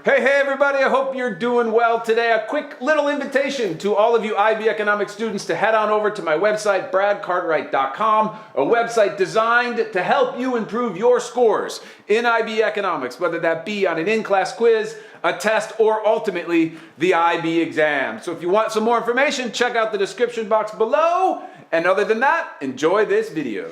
Hey everybody, I hope you're doing well today. A quick little invitation to all of you IB Economics students to head on over to my website, bradcartwright.com, a website designed to help you improve your scores in IB Economics, whether that be on an in-class quiz, a test, or ultimately the IB exam. So if you want some more information, check out the description box below. And other than that, enjoy this video.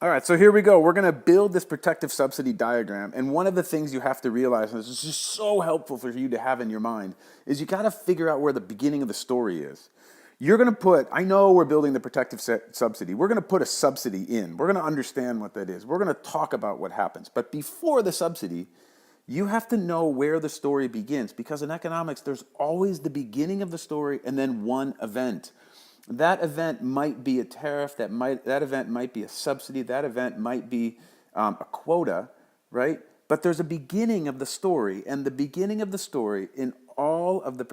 All right, so here we go. We're going to build this protective subsidy diagram. And one of the things you have to realize, and this is just so helpful for you to have in your mind, is you got to figure out where the beginning of the story is. You're going to put, I know we're building the protective subsidy. We're going to put a subsidy in. We're going to understand what that is. We're going to talk about what happens. But before the subsidy, you have to know where the story begins, because in economics, there's always the beginning of the story and then one event. That event might be a tariff, that event might be a subsidy, that event might be a quota, right? But there's a beginning of the story, and the beginning of the story in all of the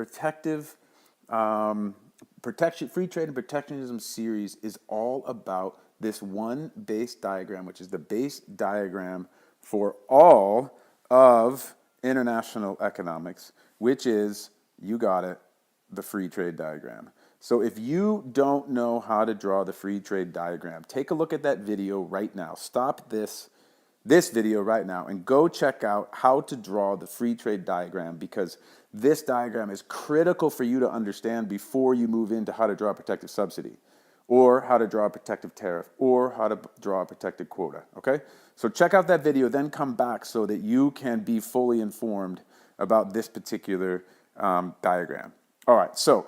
free trade and protectionism series is all about this one base diagram, which is the base diagram for all of international economics, which is, you got it, the free trade diagram. So if you don't know how to draw the free trade diagram, take a look at that video right now. Stop this video right now and go check out how to draw the free trade diagram, because this diagram is critical for you to understand before you move into how to draw a protective subsidy, or how to draw a protective tariff, or how to draw a protected quota, okay? So check out that video, then come back so that you can be fully informed about this particular diagram. All right, so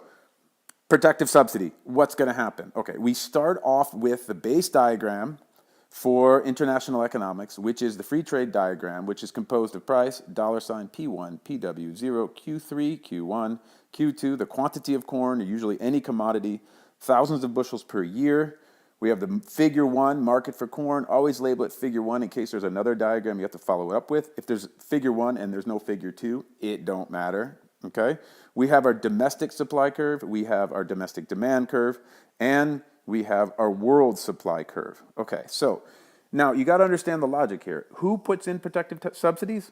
protective subsidy, what's going to happen? Okay, we start off with the base diagram for international economics, which is the free trade diagram, which is composed of price, $, P1, PW, 0, Q3, Q1, Q2, the quantity of corn, or usually any commodity, thousands of bushels per year. We have the figure 1, market for corn. Always label it figure 1 in case there's another diagram you have to follow it up with. If there's figure 1 and there's no figure 2, it don't matter. Okay, we have our domestic supply curve, we have our domestic demand curve, and we have our world supply curve. Okay, so now you got to understand the logic here. Who puts in protective subsidies?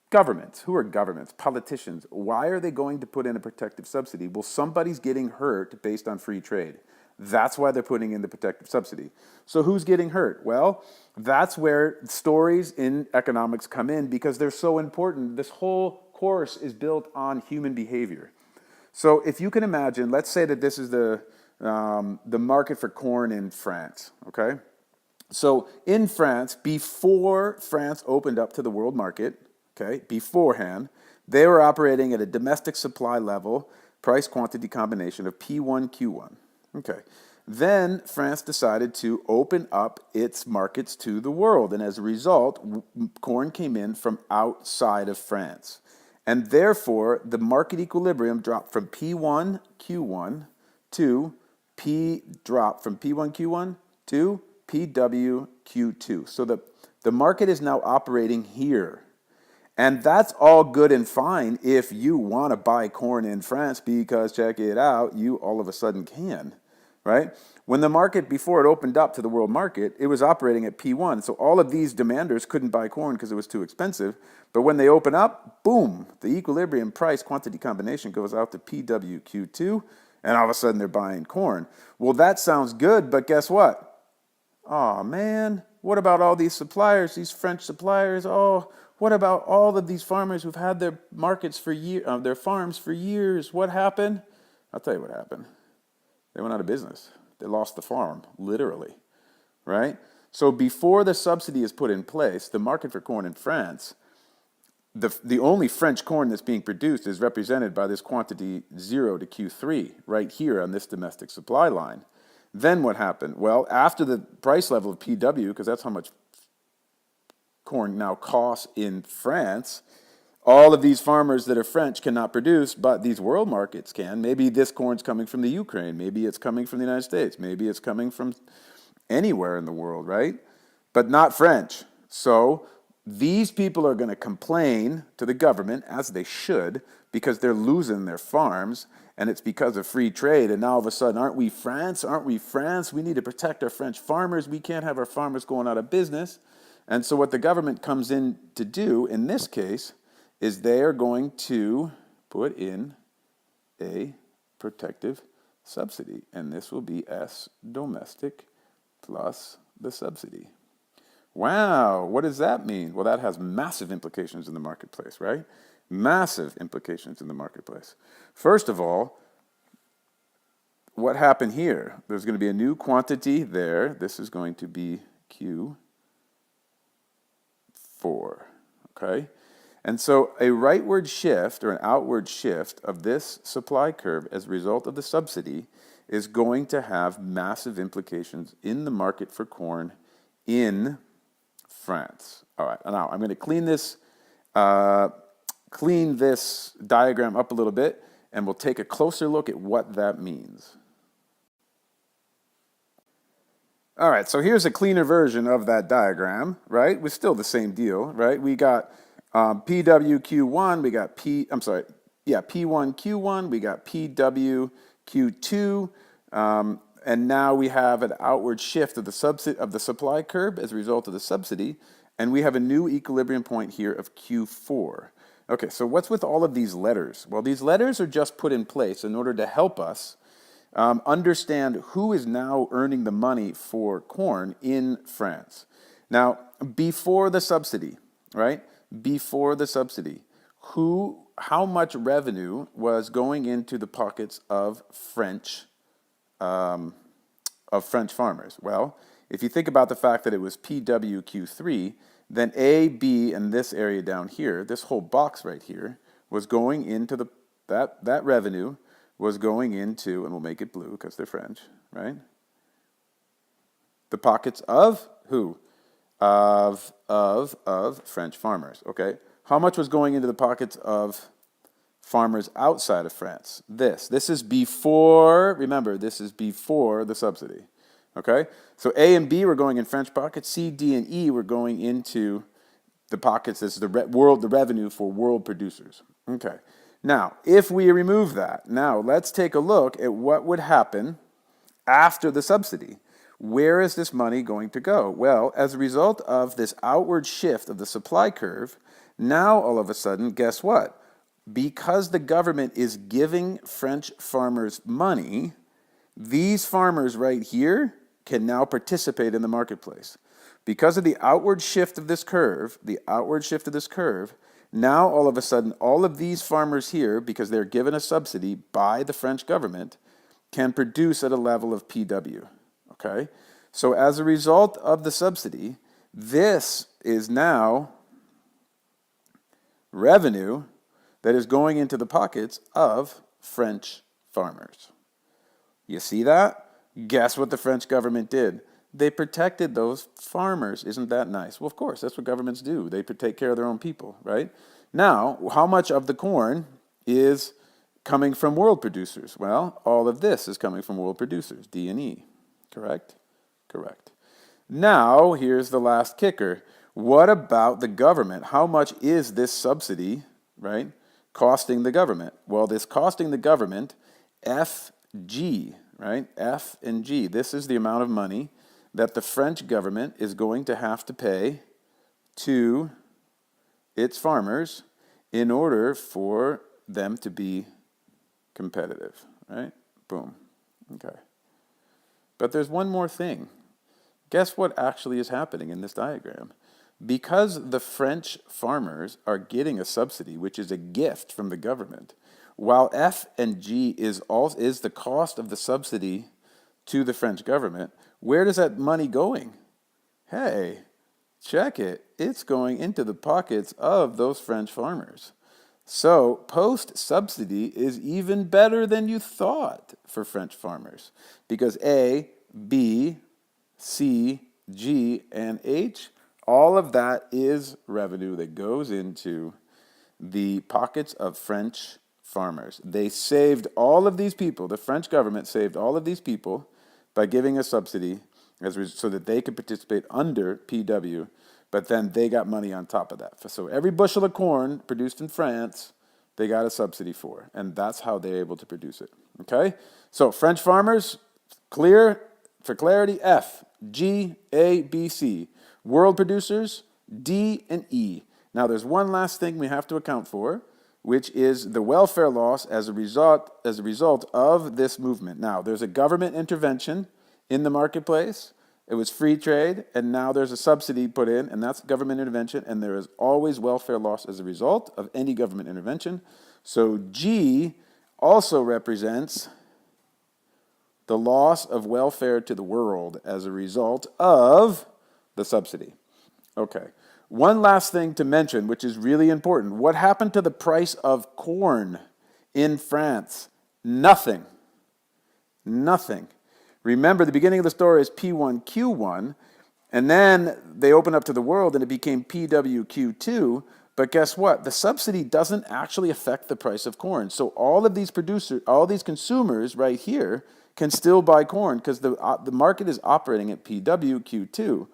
Governments. Who are governments? Politicians. Why are they going to put in a protective subsidy? Well, somebody's getting hurt based on free trade. That's why they're putting in the protective subsidy. So who's getting hurt? Well, that's where stories in economics come in, because they're so important. This whole course is built on human behavior. So if you can imagine, let's say that this is the market for corn in France, okay? So in France, before France opened up to the world market, okay, beforehand, they were operating at a domestic supply level, price quantity combination of P1, Q1, okay. Then France decided to open up its markets to the world, and as a result, corn came in from outside of France. And therefore, the market equilibrium dropped from P1, Q1 to dropped from P1, Q1 to PW, Q2. So the market is now operating here. And that's all good and fine if you want to buy corn in France, because check it out, you all of a sudden can, right? When the market, before it opened up to the world market, it was operating at P1. So all of these demanders couldn't buy corn because it was too expensive. But when they open up, boom, the equilibrium price quantity combination goes out to PWQ2, and all of a sudden they're buying corn. Well, that sounds good, but guess what? Oh man, what about all these suppliers, these French suppliers? Oh, what about all of these farmers who've had their markets for their farms for years? What happened? I'll tell you what happened. They went out of business. They lost the farm, literally, right? So before the subsidy is put in place, the market for corn in France, the only French corn that's being produced is represented by this quantity 0 to Q3 right here on this domestic supply line. Then what happened? Well, after the price level of PW, because that's how much corn now costs in France, all of these farmers that are French cannot produce, but these world markets can. Maybe this corn's coming from the Ukraine. Maybe it's coming from the United States. Maybe it's coming from anywhere in the world, right? But not French. So these people are going to complain to the government, as they should, because they're losing their farms, and it's because of free trade. And now all of a sudden, aren't we France? Aren't we France? We need to protect our French farmers. We can't have our farmers going out of business. And so what the government comes in to do, in this case, is they are going to put in a protective subsidy. And this will be S domestic plus the subsidy. Wow, what does that mean? Well, that has massive implications in the marketplace, right? Massive implications in the marketplace. First of all, what happened here? There's going to be a new quantity there. This is going to be Q4, okay? And so a rightward shift or an outward shift of this supply curve as a result of the subsidy is going to have massive implications in the market for corn in France. All right, now I'm going to clean this diagram up a little bit, and we'll take a closer look at what that means. All right, so here's a cleaner version of that diagram, right? We're still the same deal, right? We got PWQ1, we got P1Q1, we got PWQ2, and now we have an outward shift of the supply curve as a result of the subsidy, and we have a new equilibrium point here of Q4. Okay, so what's with all of these letters? Well, these letters are just put in place in order to help us understand who is now earning the money for corn in France. Now, before the subsidy, right? Before the subsidy, how much revenue was going into the pockets of French farmers? Well, if you think about the fact that it was PWQ3, then A, B, and this area down here, this whole box right here, was going into that revenue was going into, and we'll make it blue because they're French, right? The pockets of who? Of French farmers, okay? How much was going into the pockets of farmers outside of France? This is before, remember, this is before the subsidy, okay? So A and B were going in French pockets. C, D, and E were going into the pockets. This is the revenue for world producers, okay? Now, if we remove that, now let's take a look at what would happen after the subsidy. Where is this money going to go? Well, as a result of this outward shift of the supply curve, now all of a sudden, guess what? Because the government is giving French farmers money, these farmers right here can now participate in the marketplace. Because of the outward shift of this curve, now all of a sudden, all of these farmers here, because they're given a subsidy by the French government, can produce at a level of PW. Okay? So as a result of the subsidy, this is now revenue that is going into the pockets of French farmers. You see that? Guess what the French government did? They protected those farmers. Isn't that nice? Well, of course, that's what governments do. They take care of their own people, right? Now, how much of the corn is coming from world producers? Well, all of this is coming from world producers, D and E. Correct? Correct. Now, here's the last kicker. What about the government? How much is this subsidy, right, costing the government? Well, this costing the government, FG, right? F and G. This is the amount of money that the French government is going to have to pay to its farmers in order for them to be competitive, right? Boom. Okay. But there's one more thing. Guess what actually is happening in this diagram? Because the French farmers are getting a subsidy, which is a gift from the government, while F and G is the cost of the subsidy to the French government, where does that money going? Hey, check it. It's going into the pockets of those French farmers. So post-subsidy is even better than you thought for French farmers because A, B, C, G, and H, all of that is revenue that goes into the pockets of French farmers. They saved all of these people. The French government saved all of these people by giving a subsidy so that they could participate under PW but then they got money on top of that. So every bushel of corn produced in France, they got a subsidy for, and that's how they're able to produce it. Okay? So French farmers, clear, for clarity, F, G, A, B, C. World producers, D and E. Now there's one last thing we have to account for, which is the welfare loss as a result of this movement. Now, there's a government intervention in the marketplace. It was free trade, and now there's a subsidy put in, and that's government intervention, and there is always welfare loss as a result of any government intervention. So G also represents the loss of welfare to the world as a result of the subsidy. Okay. One last thing to mention, which is really important. What happened to the price of corn in France? Nothing. Nothing. Remember, the beginning of the story is P1Q1, and then they open up to the world and it became PWQ2. But guess what? The subsidy doesn't actually affect the price of corn. So all of these producers, all these consumers right here can still buy corn because the market is operating at PWQ2.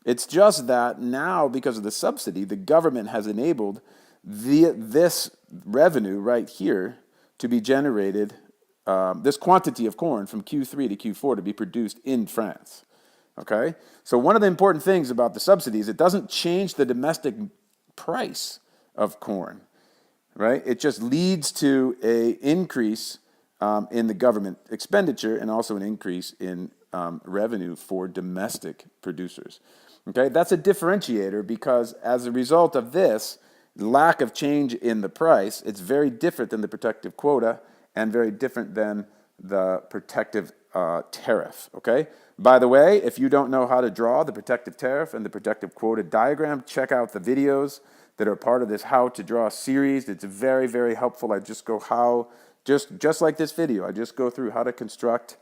It's just that now, because of the subsidy, the government has enabled this revenue right here to be generated, this quantity of corn from Q3 to Q4 to be produced in France. Okay? So one of the important things about the subsidies, it doesn't change the domestic price of corn, right? It just leads to an increase in the government expenditure and also an increase in revenue for domestic producers. Okay, that's a differentiator because as a result of this lack of change in the price, it's very different than the protective quota and very different than the protective tariff. Okay, by the way, if you don't know how to draw the protective tariff and the protective quota diagram, check out the videos that are part of this How to Draw series. It's very, very helpful. I just go just like this video, I just go through how to construct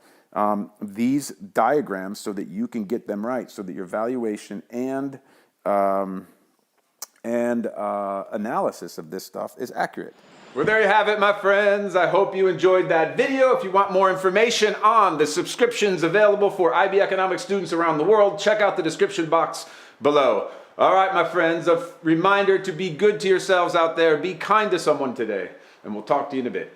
these diagrams so that you can get them right, so that your valuation and analysis of this stuff is accurate. Well, there you have it, my friends. I hope you enjoyed that video. If you want more information on the subscriptions available for IB Economics students around the world, check out the description box below. All right, my friends, a reminder to be good to yourselves out there. Be kind to someone today, and we'll talk to you in a bit.